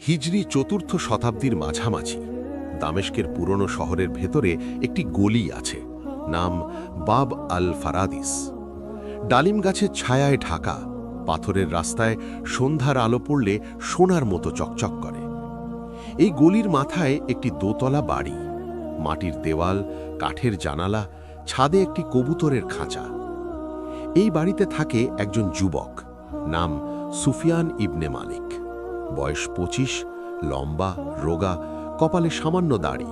হিজরি চতুর্থ শতাব্দীর মাঝামাঝি দামেস্কের পুরনো শহরের ভেতরে একটি গলি আছে, নাম বাব আল ফারাদিস। ডালিম গাছের ছায়ায় ঢাকা পাথরের রাস্তায় সন্ধ্যার আলো পড়লে সোনার মতো চকচক করে। এই গলির মাথায় একটি দোতলা বাড়ি, মাটির দেওয়াল, কাঠের জানালা, ছাদে একটি কবুতরের খাঁচা। এই বাড়িতে থাকে একজন যুবক, নাম সুফিয়ান ইবনে মালিক। বয়স 25, লম্বা, রোগা, কপালে সামান্য দাড়ি,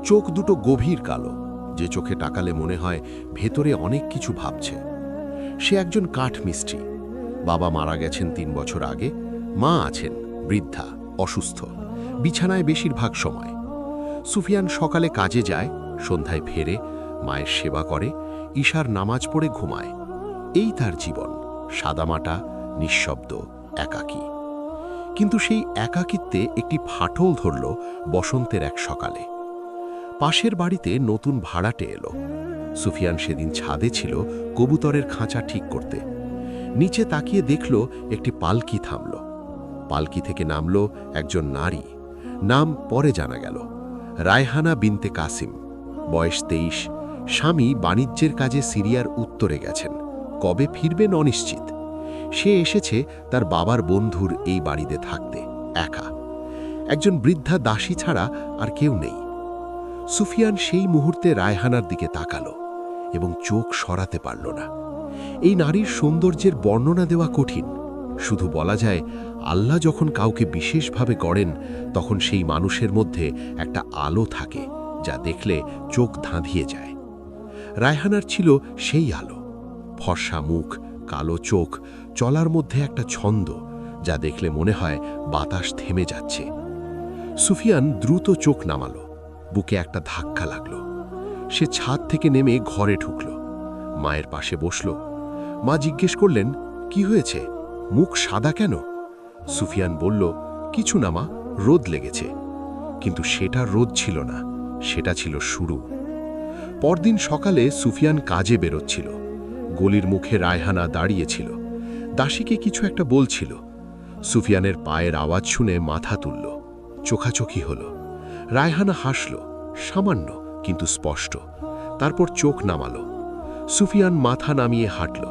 চোখ দুটো গভীর কালো, যে চোখে তাকালে মনে হয় ভেতরে অনেক কিছু ভাবছে। সে একজন কাঠ মিস্ত্রি। বাবা মারা গেছেন 3 বছর আগে, মা আছেন বৃদ্ধা, অসুস্থ, বিছানায় বেশিরভাগ সময়। সুফিয়ান সকালে কাজে যায়, সন্ধ্যায় ফেরে, মায়ের সেবা করে, ঈশার নামাজ পড়ে ঘুমায়। এই তার জীবন, সাদামাটা, নিঃশব্দ, একাকী। কিন্তু সেই একাকিত্বে একটি ফাটল ধরল বসন্তের এক সকালে। পাশের বাড়িতে নতুন ভাড়াটে এলো। সুফিয়ান সেদিন ছাদে ছিল কবুতরের খাঁচা ঠিক করতে। নিচে তাকিয়ে দেখল একটি পালকি থামল। পালকি থেকে নামল একজন নারী, নাম পরে জানা গেল রায়হানা বিনতে কাসিম। বয়স 23, স্বামী বাণিজ্যের কাজে সিরিয়ার উত্তরে গেছেন, কবে ফিরবেন অনিশ্চিত। সে এসেছে তার বাবার বন্ধুর এই বাড়িতে থাকতে, একা। একজন বৃদ্ধা দাসী ছাড়া আর কেউ নেই। সুফিয়ান সেই মুহূর্তে রায়হানার দিকে তাকালো এবং চোখ সরাতে পারল না। এই নারীর সৌন্দর্যের বর্ণনা দেওয়া কঠিন, শুধু বলা যায় আল্লাহ যখন কাউকে বিশেষভাবে গড়েন তখন সেই মানুষের মধ্যে একটা আলো থাকে যা দেখলে চোখ ধাঁধিয়ে যায়। রায়হানার ছিল সেই আলো, ফর্সা মুখ, কালো চোখ, চলার মধ্যে একটা ছন্দ যা দেখলে মনে হয় বাতাস থেমে যাচ্ছে। সুফিয়ান দ্রুত চোখ নামালো, বুকে একটা ধাক্কা লাগলো। সে ছাদ থেকে নেমে ঘরে ঢুকল, মায়ের পাশে বসল। মা জিজ্ঞেস করলেন, কি হয়েছে, মুখ সাদা কেন? সুফিয়ান বলল, কিছু না মা, রোদ লেগেছে। কিন্তু সেটা রোদ ছিল না, সেটা ছিল শুরু। পরদিন সকালে সুফিয়ান কাজে বেরোচ্ছিল। গলির মুখে রায়হানা দাঁড়িয়েছিল, দাসীকে কিছু একটা বলছিল। সুফিয়ানের পায়ের আওয়াজ শুনে মাথা তুলল, চোখাচোখি হল। রায়হানা হাসল, সামান্য কিন্তু স্পষ্ট, তারপর চোখ নামালো। সুফিয়ান মাথা নামিয়ে হাঁটল,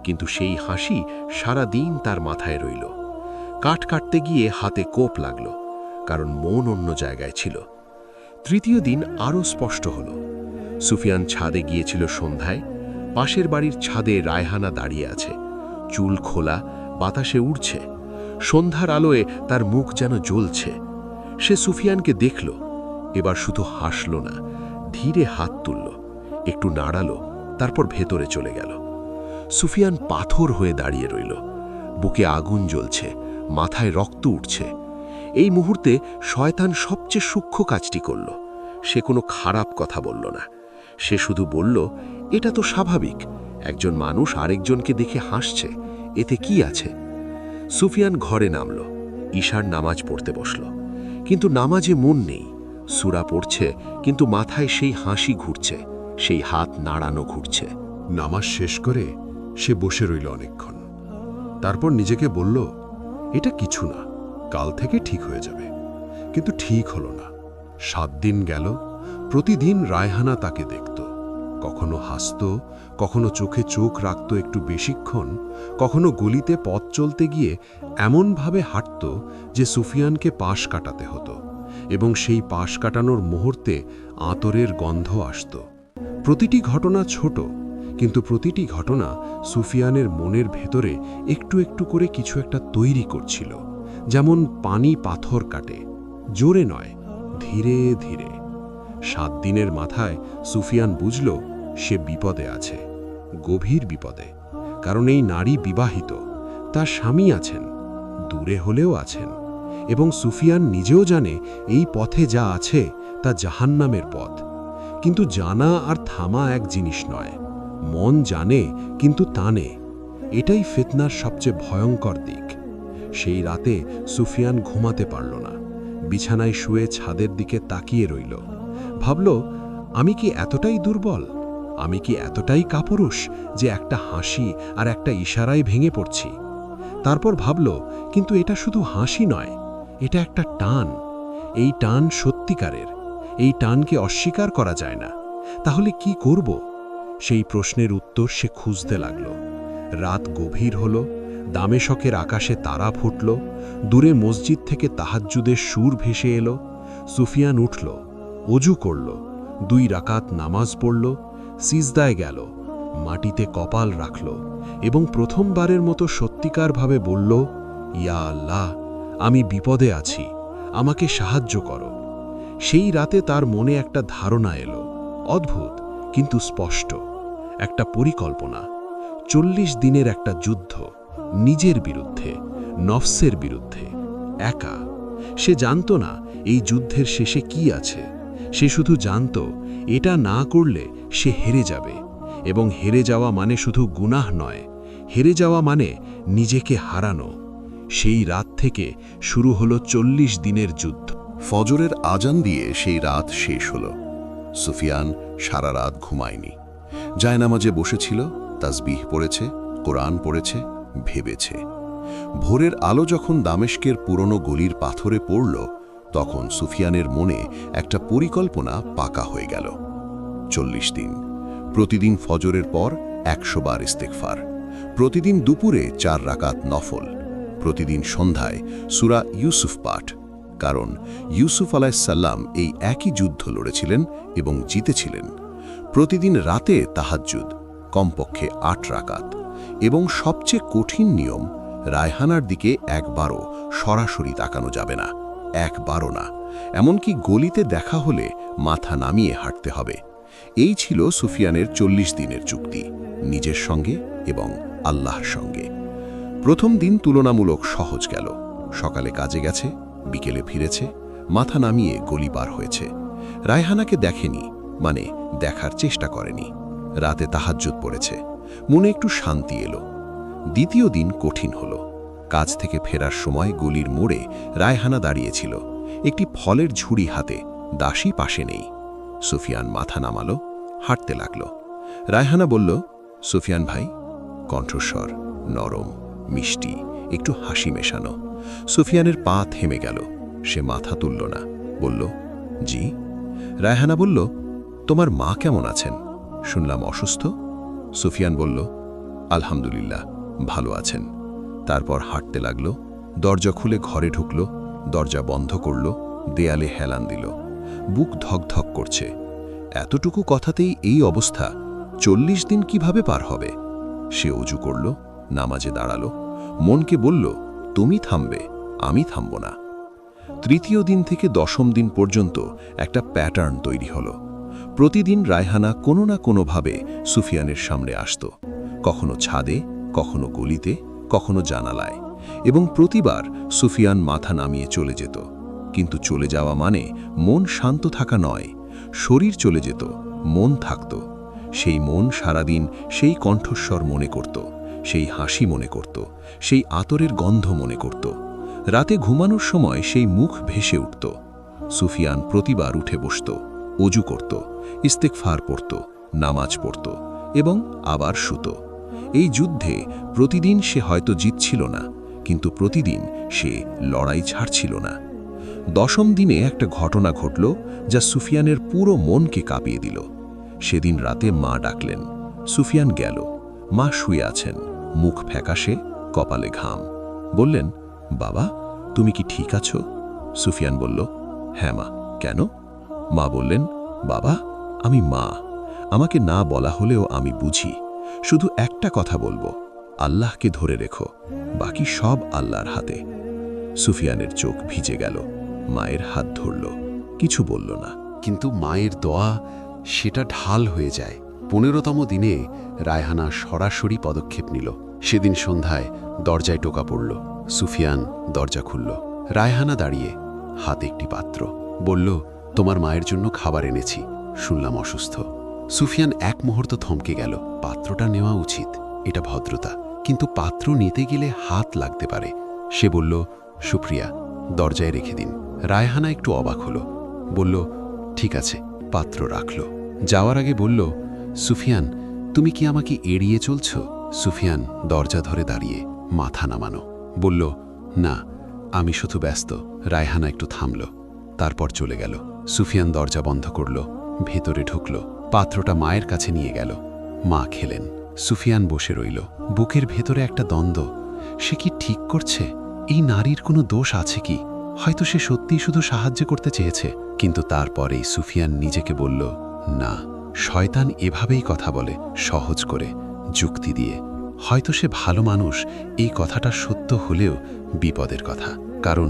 কিন্তু সেই হাসি সারা দিন তার মাথায় রইল। কাঠ কাটতে গিয়ে হাতে কোপ লাগল, কারণ মন অন্য জায়গায় ছিল। তৃতীয় দিন আরও স্পষ্ট হল। সুফিয়ান ছাদে গিয়েছিল সন্ধ্যায়। পাশের বাড়ির ছাদে রায়হানা দাঁড়িয়ে আছে, চুল খোলা, বাতাসে উড়ছে। সন্ধ্যার আলোয় তার মুখ যেন জ্বলছে। সে সুফিয়ানকে দেখল, এবার শুধু হাসল না, ধীরে হাত তুলল, একটু নাড়ালো, তারপর ভেতরে চলে গেল। সুফিয়ান পাথর হয়ে দাঁড়িয়ে রইল, বুকে আগুন জ্বলছে, মাথায় রক্ত উঠছে। এই মুহূর্তে শয়তান সবচেয়ে সূক্ষ্ম কাজটি করল। সে কোনো খারাপ কথা বলল না, সে শুধু বলল, এটা তো স্বাভাবিক, একজন মানুষ আরেকজনকে দেখে হাসছে, এতে কি আছে? সুফিয়ান ঘরে নামল, ঈশার নামাজ পড়তে বসল। কিন্তু নামাজে মন নেই। সূরা পড়ছে, কিন্তু মাথায় সেই হাসি ঘুরছে, সেই হাত নাড়ানো ঘুরছে। নামাজ শেষ করে সে বসে রইল অনেকক্ষণ। তারপর নিজেকে বলল, এটা কিছু না, কাল থেকে ঠিক হয়ে যাবে। কিন্তু ঠিক হলো না। 7 দিন গেল। প্রতিদিন রায়হানা তাকে দেখত, কখনো হাসত, কখনো চোখে চোখ রাখত একটু বেশিক্ষণ, কখনো গলিতে পথ চলতে গিয়ে এমনভাবে হাঁটত যে সুফিয়ানকে পাশ কাটাতে হতো, এবং সেই পাশ কাটানোর মুহূর্তে আতরের গন্ধ আসত। প্রতিটি ঘটনা ছোট, কিন্তু প্রতিটি ঘটনা সুফিয়ানের মনের ভেতরে একটু একটু করে কিছু একটা তৈরি করছিল। যেমন পানি পাথর কাটে, জোরে নয়, ধীরে ধীরে। 7 দিনের মাথায় সুফিয়ান বুঝল সে বিপদে আছে, গভীর বিপদে। কারণ এই নারী বিবাহিত, তার স্বামী আছেন, দূরে হলেও আছেন, এবং সুফিয়ান নিজেও জানে এই পথে যা আছে তা জাহান্নামের পথ। কিন্তু জানা আর থামা এক জিনিস নয়। মন জানে কিন্তু টানে, এটাই ফিতনার সবচেয়ে ভয়ঙ্কর দিক। সেই রাতে সুফিয়ান ঘুমাতে পারল না। বিছানায় শুয়ে ছাদের দিকে তাকিয়ে রইল। ভাবল, আমি কি এতটাই দুর্বল? আমি কি এতটাই কাপুরুষ যে একটা হাসি আর একটা ইশারায় ভেঙে পড়ছি? তারপর ভাবল, কিন্তু এটা শুধু হাসি নয়, এটা একটা টান, এই টান সত্যিকারের, এই টানকে অস্বীকার করা যায় না। তাহলে কি করব? সেই প্রশ্নের উত্তর সে খুঁজতে লাগল। রাত গভীর হল, দামেশকের আকাশে তারা ফুটল, দূরে মসজিদ থেকে তাহাজ্জুদের সুর ভেসে এলো। সুফিয়ান উঠল, অজু করল, 2 রাকাত নামাজ পড়ল, সিজদায় গেল, মাটিতে কপাল রাখল এবং প্রথমবারের মতো সত্যিকারভাবে বলল, ইয়া আল্লাহ, আমি বিপদে আছি, আমাকে সাহায্য করো। সেই রাতে তার মনে একটা ধারণা এলো, অদ্ভুত কিন্তু স্পষ্ট, একটা পরিকল্পনা। 40 দিনের একটা যুদ্ধ, নিজের বিরুদ্ধে, নফসের বিরুদ্ধে, একা। সে জানত না এই যুদ্ধের শেষে কি আছে। সে শুধু জানত এটা না করলে সে হেরে যাবে, এবং হেরে যাওয়া মানে শুধু গুনাহ নয়, হেরে যাওয়া মানে নিজেকে হারানো। সেই রাত থেকে শুরু হলো 40 দিনের যুদ্ধ। ফজরের আজান দিয়ে সেই রাত শেষ হল। সুফিয়ান সারা রাত ঘুমায়নি। জায়নামাজে বসেছিল, তাসবিহ পড়েছে, কোরআন পড়েছে, ভেবেছে। ভোরের আলো যখন দামেশকের পুরনো গলির পাথরে পড়ল, তখন সুফিয়ানের মনে একটা পরিকল্পনা পাকা হয়ে গেল। 40 দিন, প্রতিদিন ফজরের পর 100 বার ইস্তেগফার, প্রতিদিন দুপুরে 4 রাকাত নফল, প্রতিদিন সন্ধ্যায় সূরা ইউসুফ পাঠ। কারণ ইউসুফ আলাইহিসসালাম এই একই যুদ্ধ লড়েছিলেন এবং জিতেছিলেন। প্রতিদিন রাতে তাহাজ্জুদ, কমপক্ষে 8 রাকাত, এবং সবচেয়ে কঠিন নিয়ম, রায়হানার দিকে একবারও সরাসরি তাকানো যাবে না, একবারও না। এমনকি গলিতে দেখা হলে মাথা নামিয়ে হাঁটতে হবে। এই ছিল সুফিয়ানের 40 দিনের চুক্তি, নিজের সঙ্গে এবং আল্লাহর সঙ্গে। প্রথম দিন তুলনামূলক সহজ গেল। সকালে কাজে গেছে, বিকেলে ফিরেছে, মাথা নামিয়ে গলি পার হয়েছে। রায়হানাকে দেখেনি, মানে দেখার চেষ্টা করেনি। রাতে তাহাজ্জুদ পড়েছে, মনে একটু শান্তি এলো। দ্বিতীয় দিন কঠিন হলো। কাজ থেকে ফেরার সময় গলির মোড়ে রায়হানা দাঁড়িয়েছিল, একটি ফলের ঝুড়ি হাতে, দাসী পাশে নেই। সুফিয়ান মাথা নামালো, হাঁটতে লাগল। রায়হানা বলল, সুফিয়ান ভাই। কণ্ঠস্বর নরম, মিষ্টি, একটু হাসি মেশানো। সুফিয়ানের পা থেমে গেল। সে মাথা তুলল না, বলল, জি। রায়হানা বলল, তোমার মা কেমন আছেন? শুনলাম অসুস্থ। সুফিয়ান বলল, আলহামদুলিল্লাহ, ভালো আছেন। তারপর হাঁটতে লাগল, দরজা খুলে ঘরে ঢুকল, দরজা বন্ধ করল, দেয়ালে হেলান দিল। বুক ধকধক করছে। এতটুকু কথাতেই এই অবস্থা, 40 দিন কিভাবে পার হবে? সে অজু করল, নামাজে দাঁড়ালো, মনকে বলল, তুমি থামবে, আমি থামব না। তৃতীয় দিন থেকে 10ম দিন পর্যন্ত একটা প্যাটার্ন তৈরি হলো। প্রতিদিন রায়হানা কোনো না কোনোভাবে সুফিয়ানের সামনে আসত, কখনো ছাদে, কখনো গলিতে, কখনো জানালায়, এবং প্রতিবার সুফিয়ান মাথা নামিয়ে চলে যেত। কিন্তু চলে যাওয়া মানে মন শান্ত থাকা নয়, শরীর চলে যেত, মন থাকত। সেই মন সারাদিন সেই কণ্ঠস্বর মনে করত, সেই হাসি মনে করত, সেই আতরের গন্ধ মনে করত। রাতে ঘুমানোর সময় সেই মুখ ভেসে উঠত। সুফিয়ান প্রতিবার উঠে বসত, অজু করত, ইস্তেগফার পড়ত, নামাজ পড়ত এবং আবার শুত। এই যুদ্ধে প্রতিদিন সে হয়তো জিতছিল না, কিন্তু প্রতিদিন সে লড়াই ছাড়ছিল না। 10ম দিনে একটা ঘটনা ঘটল যা সুফিয়ানের পুরো মনকে কাঁপিয়ে দিল। সেদিন রাতে মা ডাকলেন। সুফিয়ান গেল। মা শুয়ে আছেন, মুখ ফ্যাকাশে, কপালে ঘাম। বললেন, বাবা, তুমি কি ঠিক আছো? সুফিয়ান বলল, হ্যাঁ মা, কেন? মা বললেন, বাবা, আমি মা, আমাকে না বলা হলেও আমি বুঝি। শুধু একটা কথা বলবো, আল্লাহকে ধরে রেখো, বাকি সব আল্লাহর হাতে। সুফিয়ানের চোখ ভিজে গেল। মায়ের হাত ধরল, কিছু বলল না। কিন্তু মায়ের দোয়া, সেটা ঢাল হয়ে যায়। 15তম দিনে রায়হানা সরাসরি পদক্ষেপ নিল। সেদিন সন্ধ্যায় দরজায় টোকা পড়ল। সুফিয়ান দরজা খুলল। রায়হানা দাঁড়িয়ে, হাতে একটি পাত্র। বলল, তোমার মায়ের জন্য খাবার এনেছি, শুনলাম অসুস্থ। সুফিয়ান এক মুহূর্ত থমকে গেল। পাত্রটা নেওয়া উচিত, এটা ভদ্রতা, কিন্তু পাত্র নিতে গেলে হাত লাগতে পারে। সে বলল, সুপ্রিয়া, দরজায় রেখে দিন। রায়হানা একটু অবাক হলো, বলল, ঠিক আছে। পাত্র রাখল। যাওয়ার আগে বলল, সুফিয়ান, তুমি কি আমাকে এড়িয়ে চলছ? সুফিয়ান দরজা ধরে দাঁড়িয়ে, মাথা নামানো। বলল, না, আমি শুধু ব্যস্ত। রায়হানা একটু থামল, তারপর চলে গেল। সুফিয়ান দরজা বন্ধ করল, ভেতরে ঢুকল, পাত্রটা মায়ের কাছে নিয়ে গেল। মা খেলেন। সুফিয়ান বসে রইল, বুকের ভেতরে একটা দ্বন্দ্ব। সে কি ঠিক করছে? এই নারীর কোনো দোষ আছে কি? হয়তো সে সত্যিই শুধু সাহায্য করতে চেয়েছে। কিন্তু তারপরেই সুফিয়ান নিজেকে বলল, না, শয়তান এভাবেই কথা বলে, সহজ করে, যুক্তি দিয়ে। হয়তো সে ভালো মানুষ, এই কথাটা সত্য হলেও বিপদের কথা। কারণ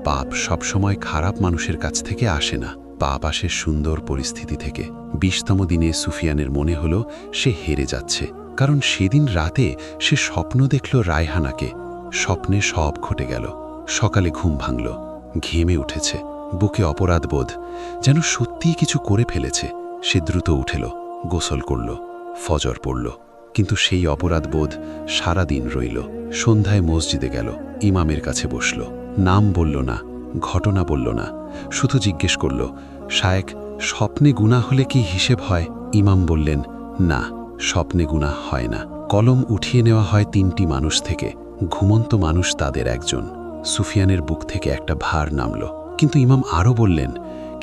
পাপ সবসময় খারাপ মানুষের কাছ থেকে আসে না, পাপ আসে সুন্দর পরিস্থিতি থেকে। 20তম দিনে সুফিয়ানের মনে হল সে হেরে যাচ্ছে। কারণ সেদিন রাতে সে স্বপ্ন দেখল রায়হানাকে। স্বপ্নে সব ঘটে গেল। সকালে ঘুম ভাঙল, ঘেমে উঠেছে, বুকে অপরাধবোধ, যেন সত্যিই কিছু করে ফেলেছে। সে দ্রুত উঠেল, গোসল করল, ফজর পড়ল। কিন্তু সেই অপরাধবোধ সারাদিন রইল। সন্ধ্যায় মসজিদে গেল, ইমামের কাছে বসল। নাম বলল না, ঘটনা বলল না, শুধু জিজ্ঞেস করল, শায়েক, স্বপ্নে গুনাহ হলে কি হিসেব হয়? ইমাম বললেন, না, স্বপ্নে গুনাহ হয় না। কলম উঠিয়ে নেওয়া হয় 3টি মানুষ থেকে, ঘুমন্ত মানুষ তাদের একজন। সুফিয়ানের বুক থেকে একটা ভার নামল। কিন্তু ইমাম আরও বললেন,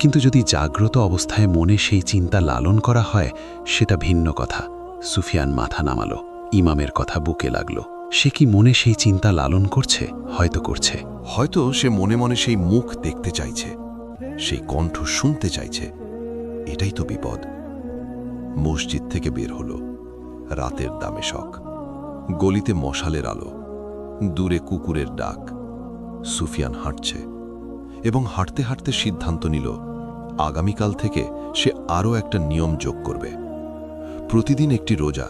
কিন্তু যদি জাগ্রত অবস্থায় মনে সেই চিন্তা লালন করা হয়, সেটা ভিন্ন কথা। সুফিয়ান মাথা নামালো, ইমামের কথা বুকে লাগল। সে কি মনে সেই চিন্তা লালন করছে? হয়তো করছে। হয়তো সে মনে মনে সেই মুখ দেখতে চাইছে, সেই কণ্ঠ শুনতে চাইছে। এটাই তো বিপদ। মসজিদ থেকে বের হলো, রাতের দামেশক। গলিতে মশালের আলো, দূরে কুকুরের ডাক। সুফিয়ান হাঁটছে এবং হাঁটতে হাঁটতে সিদ্ধান্ত নিল, আগামীকাল থেকে সে আরও একটা নিয়ম যোগ করবে। প্রতিদিন একটি রোজা,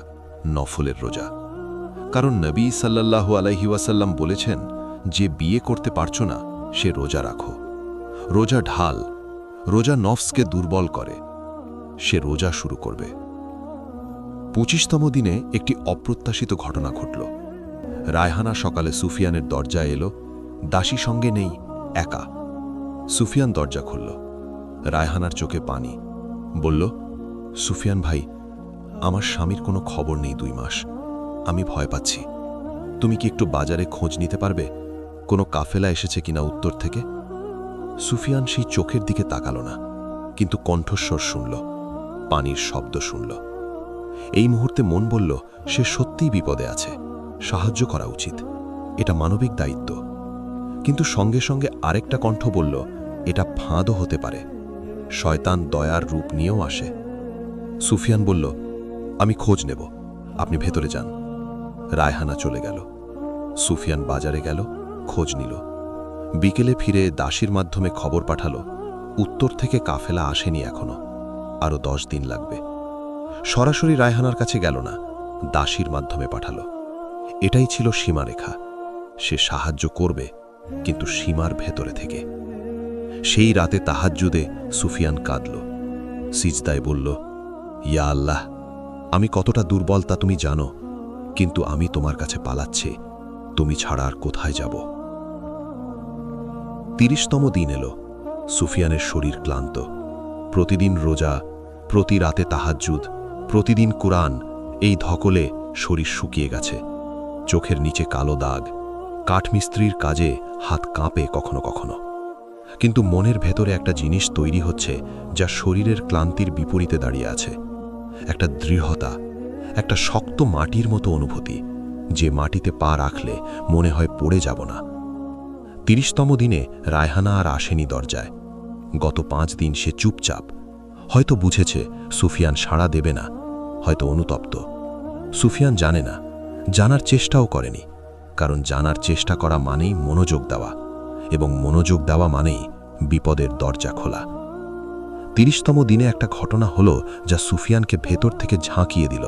নফলের রোজা। কারণ নবী সাল্লাল্লাহু আলাইহি ওয়াসাল্লাম বলেছেন, যে বিয়ে করতে পারছো না সে রোজা রাখো। রোজা ঢাল, রোজা নফসকে দুর্বল করে। সে রোজা শুরু করবে। 25তম দিনে একটি অপ্রত্যাশিত ঘটনা ঘটল। রায়হানা সকালে সুফিয়ানের দরজায় এলো, দাসী সঙ্গে নেই, একা। সুফিয়ান দরজা খুলল। রায়হানার চোখে পানি। বলল, সুফিয়ান ভাই, আমার স্বামীর কোনো খবর নেই 2 মাস। আমি ভয় পাচ্ছি। তুমি কি একটু বাজারে খোঁজ নিতে পারবে? কোনো কাফেলা এসেছে কিনা উত্তর থেকে? সুফিয়ান সেই চোখের দিকে তাকালো না, কিন্তু কণ্ঠস্বর শুনল, পানির শব্দ শুনল। এই মুহূর্তে মন বলল, সে সত্যিই বিপদে আছে, সাহায্য করা উচিত, এটা মানবিক দায়িত্ব। কিন্তু সঙ্গে সঙ্গে আরেকটা কণ্ঠ বলল, এটা ফাঁদও হতে পারে, শয়তান দয়ার রূপ নিয়েও আসে। সুফিয়ান বলল, আমি খোঁজ নেব, আপনি ভেতরে যান। রায়হানা চলে গেল। সুফিয়ান বাজারে গেল, খোঁজ নিল। বিকেলে ফিরে দাসীর মাধ্যমে খবর পাঠালো, উত্তর থেকে কাফেলা আসেনি এখনো, আরও 10 দিন লাগবে। সরাসরি রায়হানার কাছে গেল না, দাসীর মাধ্যমে পাঠালো। এটাই ছিল সীমারেখা। সে সাহায্য করবে, কিন্তু সীমার ভেতরে থেকে। সেই রাতে তাহাজ্জুদে সুফিয়ান কাঁদল, সিজদায় বলল, ইয়া আল্লাহ, আমি কতটা দুর্বল তা তুমি জানো, কিন্তু আমি তোমার কাছে পালাচ্ছি, তুমি ছাড়া আর কোথায় যাব? 30তম দিন এলো। সুফিয়ানের শরীর ক্লান্ত। প্রতিদিন রোজা, প্রতি রাতে তাহাজ্জুদ, প্রতিদিন কুরআন, এই ধকলে শরীর শুকিয়ে গেছে। চোখের নিচে কালো দাগ। কাঠমিস্ত্রির কাজে হাত কাঁপে কখনো কখনো। কিন্তু মনের ভেতরে একটা জিনিস তৈরি হচ্ছে, যা শরীরের ক্লান্তির বিপরীতে দাঁড়িয়ে আছে। একটা দৃঢ়তা, একটা শক্ত মাটির মতো অনুভূতি, যে মাটিতে পা রাখলে মনে হয় পড়ে যাব না। 30তম দিনে রায়হানা আর আসেনি দরজায়। গত 5 দিন সে চুপচাপ। হয়তো বুঝেছে সুফিয়ান সাড়া দেবে না, হয়তো অনুতপ্ত। সুফিয়ান জানে না, জানার চেষ্টাও করেনি, কারণ জানার চেষ্টা করা মানেই মনোযোগ দেওয়া, এবং মনোযোগ দেওয়া মানেই বিপদের দরজা খোলা। 30তম দিনে একটা ঘটনা হলো, যা সুফিয়ানকে ভেতর থেকে ঝাঁকিয়ে দিল।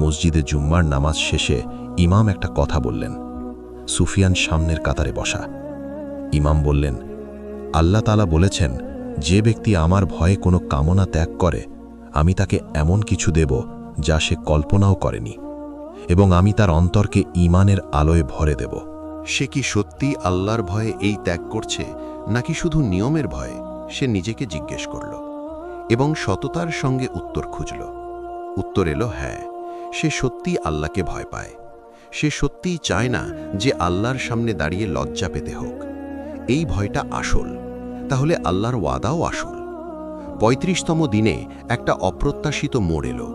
মসজিদে জুম্মার নামাজ শেষে ইমাম একটা কথা বললেন। সুফিয়ান সামনের কাতারে বসা। ইমাম বললেন, আল্লাহ তাআলা বলেছেন, যে ব্যক্তি আমার ভয়ে কোনো কামনা ত্যাগ করে, আমি তাকে এমন কিছু দেব যা সে কল্পনাও করেনি, এবং আমি তার অন্তরকে ঈমানের আলোয় ভরে দেব। সে কি সত্যি আল্লাহর ভয়ে এই ত্যাগ করছে, নাকি শুধু নিয়মের ভয়ে? সে নিজেকে জিজ্ঞেস করল এবং সততার সঙ্গে উত্তর খুঁজল। উত্তর এলো, হ্যাঁ, সে সত্যিই আল্লাহকে ভয় পায়। সে সত্যিই চায় না যে আল্লাহর সামনে দাঁড়িয়ে লজ্জা পেতে হোক। এই ভয়টা আসল, তাহলে আল্লাহর ওয়াদাও আসল। ৩৫তম দিনে একটা অপ্রত্যাশিত মোড় এলো।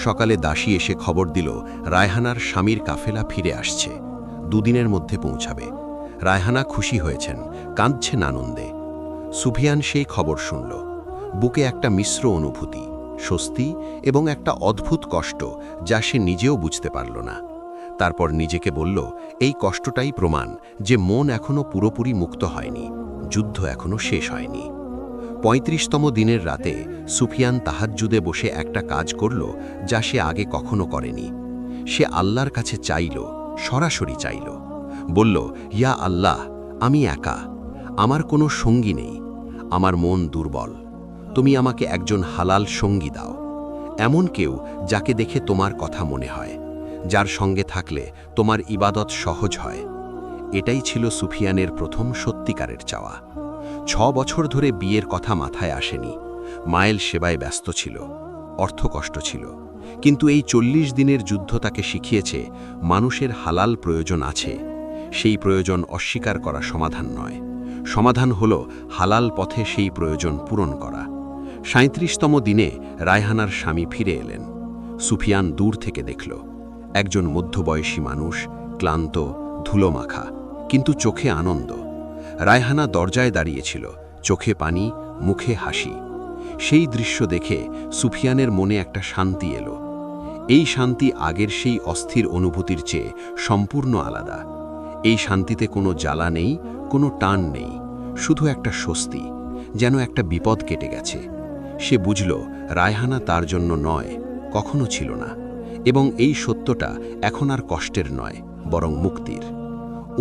সকালে দাসী এসে খবর দিল রায়হানার স্বামীর কাফেলা ফিরে আসছে, 2 দিনের মধ্যে পৌঁছাবে। রায়হানা খুশি হয়েছেন, কাঁদছেন আনন্দে। সুফিয়ান সেই খবর শুনল। বুকে একটা মিশ্র অনুভূতি, স্বস্তি এবং একটা অদ্ভুত কষ্ট যা সে নিজেও বুঝতে পারল না। তারপর নিজেকে বলল, এই কষ্টটাই প্রমাণ যে মন এখনো পুরোপুরি মুক্ত হয়নি, যুদ্ধ এখনো শেষ হয়নি। ৩৫তম দিনের রাতে সুফিয়ান তাহাজ্জুদে বসে একটা কাজ করল যা সে আগে কখনো করেনি। সে আল্লাহর কাছে চাইল, সরাসরি চাইল। বলল, ইয়া আল্লাহ, আমি একা, আমার কোনো সঙ্গী নেই, আমার মন দুর্বল। তুমি আমাকে একজন হালাল সঙ্গী দাও, এমন কেউ যাকে দেখে তোমার কথা মনে হয়, যার সঙ্গে থাকলে তোমার ইবাদত সহজ হয়। এটাই ছিল সুফিয়ানের প্রথম সত্যিকারের চাওয়া। 6 বছর ধরে বিয়ের কথা মাথায় আসেনি। মায়ের সেবায় ব্যস্ত ছিল, অর্থকষ্ট ছিল, কিন্তু এই 40 দিনের যুদ্ধ তাকে শিখিয়েছে মানুষের হালাল প্রয়োজন আছে। সেই প্রয়োজন অস্বীকার করা সমাধান নয়, সমাধান হল হালাল পথে সেই প্রয়োজন পূরণ করা। 37তম দিনে রায়হানার স্বামী ফিরে এলেন। সুফিয়ান দূর থেকে দেখল, একজন মধ্যবয়সী মানুষ, ক্লান্ত, ধুলোমাখা, কিন্তু চোখে আনন্দ। রায়হানা দরজায় দাঁড়িয়েছিল, চোখে পানি, মুখে হাসি। সেই দৃশ্য দেখে সুফিয়ানের মনে একটা শান্তি এলো। এই শান্তি আগের সেই অস্থির অনুভূতির চেয়ে সম্পূর্ণ আলাদা। এই শান্তিতে কোনো জ্বালা নেই, কোনো টান নেই, শুধু একটা স্বস্তি, যেন একটা বিপদ কেটে গেছে। সে বুঝল রায়হানা তার জন্য নয়, কখনো ছিল না, এবং এই সত্যটা এখন আর কষ্টের নয়, বরং মুক্তির।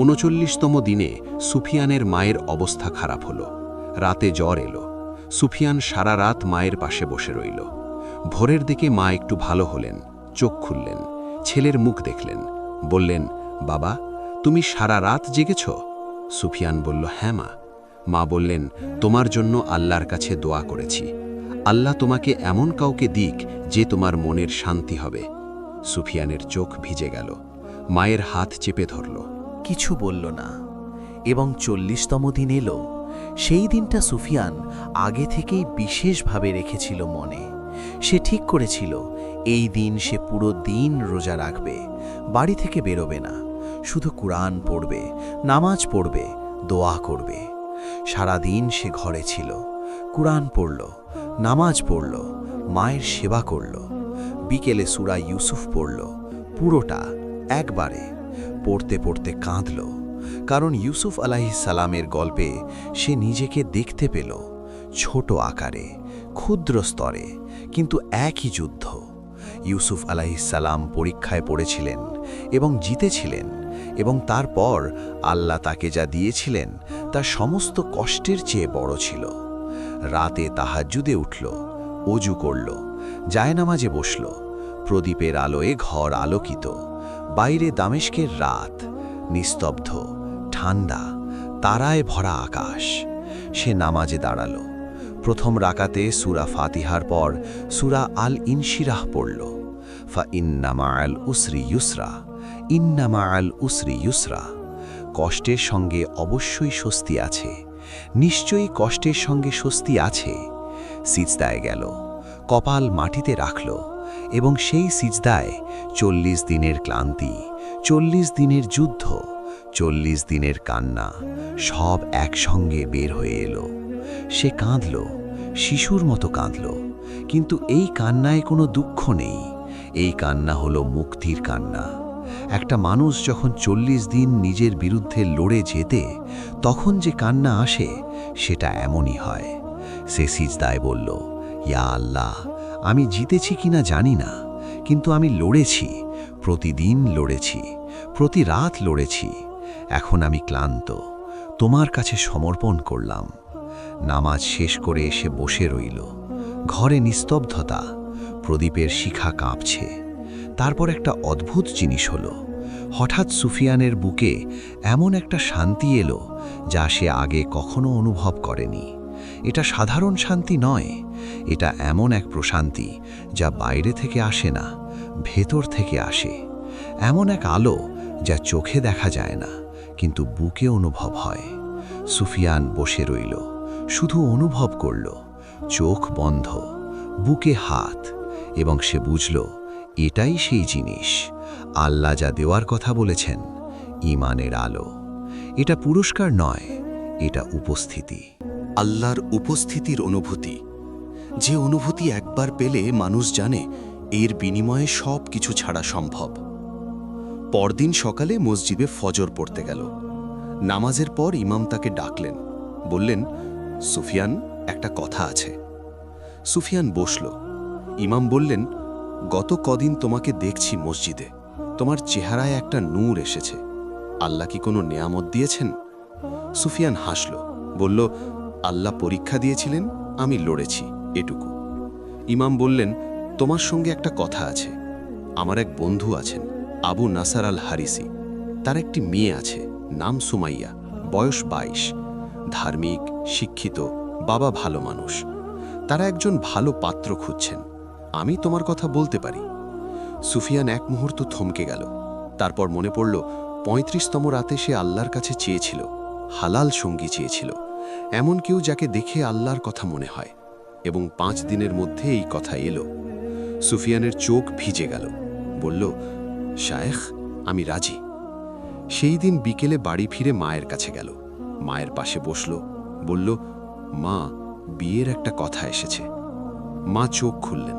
39তম দিনে সুফিয়ানের মায়ের অবস্থা খারাপ হলো। রাতে জ্বর এলো। সুফিয়ান সারা রাত মায়ের পাশে বসে রইল। ভোরের দিকে মা একটু ভালো হলেন, চোখ খুললেন, ছেলের মুখ দেখলেন, বললেন, বাবা, তুমি সারা রাত জেগেছ? সুফিয়ান বলল, হ্যাঁ মা। মা বললেন, তোমার জন্য আল্লাহর কাছে দোয়া করেছি, আল্লাহ তোমাকে এমন কাউকে দিক যে তোমার মনের শান্তি হবে। সুফিয়ানের চোখ ভিজে গেল, মায়ের হাত চেপে ধরল। কিছু বলল না, এবং 40তম দিন এলো। সেই দিনটা সুফিয়ান আগে থেকেই বিশেষভাবে রেখেছিল মনে। সে ঠিক করেছিল এই দিন সে পুরো দিন রোজা রাখবে, বাড়ি থেকে বেরোবে না, শুধু কুরআন পড়বে, নামাজ পড়বে, দোয়া করবে। সারা দিন সে ঘরে ছিল, কুরআন পড়ল, নামাজ পড়ল, মায়ের সেবা করল। বিকেলে সূরা ইউসুফ পড়ল, পুরোটা একবারে। পড়তে পড়তে কাঁদল, কারণ ইউসুফ আলাইহিস সালামের গল্পে সে নিজেকে দেখতে পেল, ছোট আকারে, ক্ষুদ্র স্তরে, কিন্তু একই যুদ্ধ। ইউসুফ আলাইহিস সালাম পরীক্ষায় পড়েছিলেন এবং জিতেছিলেন, এবং তারপর আল্লাহ তাকে যা দিয়েছিলেন তা সমস্ত কষ্টের চেয়ে বড় ছিল। রাতে তাহাজ্জুদে উঠল, অজু করল, জায়নামাজে বসল। প্রদীপের আলোয় ঘর আলোকিত। বাইরে দামেস্কের রাত, নিস্তব্ধ, ঠান্ডা, তারায় ভরা আকাশ। সে নামাজে দাঁড়াল। প্রথম রাকাতে সূরা ফাতিহার পর সূরা আল ইনশিরাহ পড়ল। ফা ইন্না মাআল উসরি ইউসরা, ইন্না মাআল উসরি ইউসরা। কষ্টের সঙ্গে অবশ্যই স্বস্তি আছে, নিশ্চয়ই কষ্টের সঙ্গে স্বস্তি আছে। সিজদায় গেল, কপাল মাটিতে রাখল, এবং সেই সিজদায় 40 দিনের ক্লান্তি, 40 দিনের যুদ্ধ, 40 দিনের কান্না সব একসঙ্গে বের হয়ে এলো। সে কাঁদল, শিশুর মতো কাঁদল, কিন্তু এই কান্নায় কোনো দুঃখ নেই। এই কান্না হলো মুক্তির কান্না। একটা মানুষ যখন 40 দিন নিজের বিরুদ্ধে লড়ে যেতে, তখন যে কান্না আসে সেটা এমনই হয়। সে সিজদায় বলল, ইয়া আল্লাহ, আমি জিতেছি কিনা জানি না, কিন্তু আমি লড়েছি, প্রতিদিন লড়েছি, প্রতি রাত লড়েছি। এখন আমি ক্লান্ত, তোমার কাছে সমর্পণ করলাম। নামাজ শেষ করে এসে বসে রইল। ঘরে নিস্তব্ধতা, প্রদীপের শিখা কাঁপছে। তারপর একটা অদ্ভুত জিনিস হলো। হঠাৎ সুফিয়ানের বুকে এমন একটা শান্তি এলো যা সে আগে কখনো অনুভব করেনি। এটা সাধারণ শান্তি নয়, এটা এমন এক প্রশান্তি যা বাইরে থেকে আসে না, ভেতর থেকে আসে। এমন এক আলো যা চোখে দেখা যায় না, কিন্তু বুকে অনুভব হয়। সুফিয়ান বসে রইল, শুধু অনুভব করল, চোখ বন্ধ, বুকে হাত, এবং সে বুঝল এটাই সেই জিনিস আল্লাহ যা দেওয়ার কথা বলেছেন, ঈমানের আলো। এটা পুরস্কার নয়, এটা উপস্থিতি, আল্লাহর উপস্থিতির অনুভূতি, যে অনুভূতি একবার পেলে মানুষ জানে এর বিনিময়ে সব কিছু ছাড়া সম্ভব। পরদিন সকালে মসজিদে ফজর পড়তে গেল। নামাজের পর ইমাম তাকে ডাকলেন, বললেন, সুফিয়ান, একটা কথা আছে। সুফিয়ান বসল। ইমাম বললেন, গত কদিন তোমাকে দেখছি মসজিদে, তোমার চেহারায় একটা নূর এসেছে। আল্লাহ কি কোনো নেয়ামত দিয়েছেন? সুফিয়ান হাসল, বলল, আল্লাহ পরীক্ষা দিয়েছিলেন, আমি লড়েছি, এটুকু। ইমাম বললেন, তোমার সঙ্গে একটা কথা আছে। আমার এক বন্ধু আছেন, আবু নাসার আল হারিসি। তার একটি মেয়ে আছে, নাম সুমাইয়া, বয়স 22, ধার্মিক, শিক্ষিত, বাবা ভালো মানুষ। তারা একজন ভালো পাত্র খুঁজছেন। আমি তোমার কথা বলতে পারি। সুফিয়ান এক মুহূর্ত থমকে গেল। তারপর মনে পড়ল 35তম রাতে সে আল্লাহর কাছে চেয়েছিল, হালাল সঙ্গী চেয়েছিল, এমন কেউ যাকে দেখে আল্লাহর কথা মনে হয়, এবং 5 দিনের মধ্যে এই কথা এলো। সুফিয়ানের চোখ ভিজে গেল। বলল, শায়েখ, আমি রাজি। সেই দিন বিকেলে বাড়ি ফিরে মায়ের কাছে গেল। মায়ের পাশে বসল, বলল, মা, বিয়ের একটা কথা এসেছে। মা চোখ খুললেন,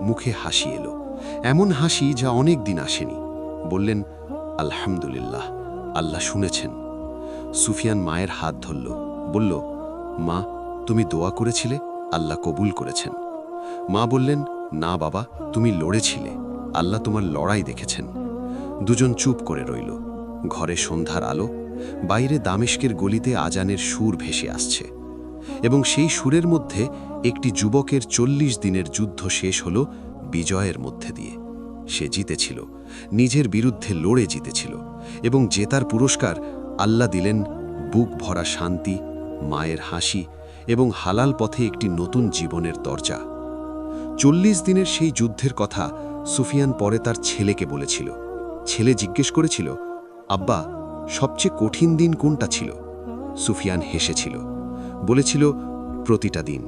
মুখে হাসি এলো, এমন হাসি যা অনেক দিন আসেনি। বললেন, আলহামদুলিল্লাহ, আল্লাহ শুনেছেন। সুফিয়ান মায়ের হাত ধরল, বলল, মা, তুমি দোয়া করেছিলে, আল্লাহ কবুল করেছেন। মা বললেন, না বাবা, তুমি লড়েছিলে, আল্লাহ তোমার লড়াই দেখেছেন। দুজন চুপ করে রইল। ঘরে সন্ধ্যার আলো, বাইরে দামেস্কের গলিতে আজানের সুর ভেসে আসছে, এবং সেই সুরের মধ্যে একটি যুবকের 40 দিনের যুদ্ধ শেষ হল বিজয়ের মধ্যে দিয়ে। সে জিতেছিল, নিজের বিরুদ্ধে লড়ে জিতেছিল, এবং জেতার পুরস্কার আল্লাহ দিলেন বুক ভরা শান্তি, মায়ের হাসি, এবং হালাল পথে একটি নতুন জীবনের দরজা। 40 দিনের সেই যুদ্ধের কথা সুফিয়ান পরে তার ছেলেকে বলেছিল। ছেলে জিজ্ঞেস করেছিল, আব্বা, সবচেয়ে কঠিন দিন কোনটা ছিল? সুফিয়ান হেসেছিল, বলেছিল, প্রতিটা দিন,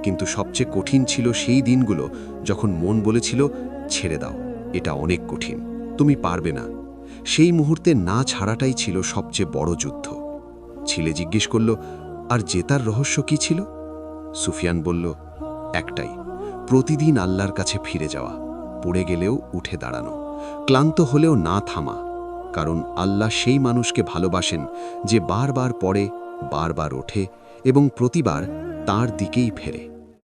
কিন্তু সবচেয়ে কঠিন ছিল সেই দিনগুলো যখন মন বলেছিল, ছেড়ে দাও, এটা অনেক কঠিন, তুমি পারবে না। সেই মুহূর্তে না ছাড়াটাই ছিল সবচেয়ে বড় যুদ্ধ। ছেলে জিজ্ঞেস করল, আর জেতার রহস্য কি ছিল? সুফিয়ান বলল, একটাই, প্রতিদিন আল্লাহর কাছে ফিরে যাওয়া, পড়ে গেলেও উঠে দাঁড়ানো, ক্লান্ত হলেও না থামা, কারণ আল্লাহ সেই মানুষকে ভালোবাসেন যে বারবার পড়ে, বারবার ওঠে, এবং প্রতিবার তার দিকেই ফেরে।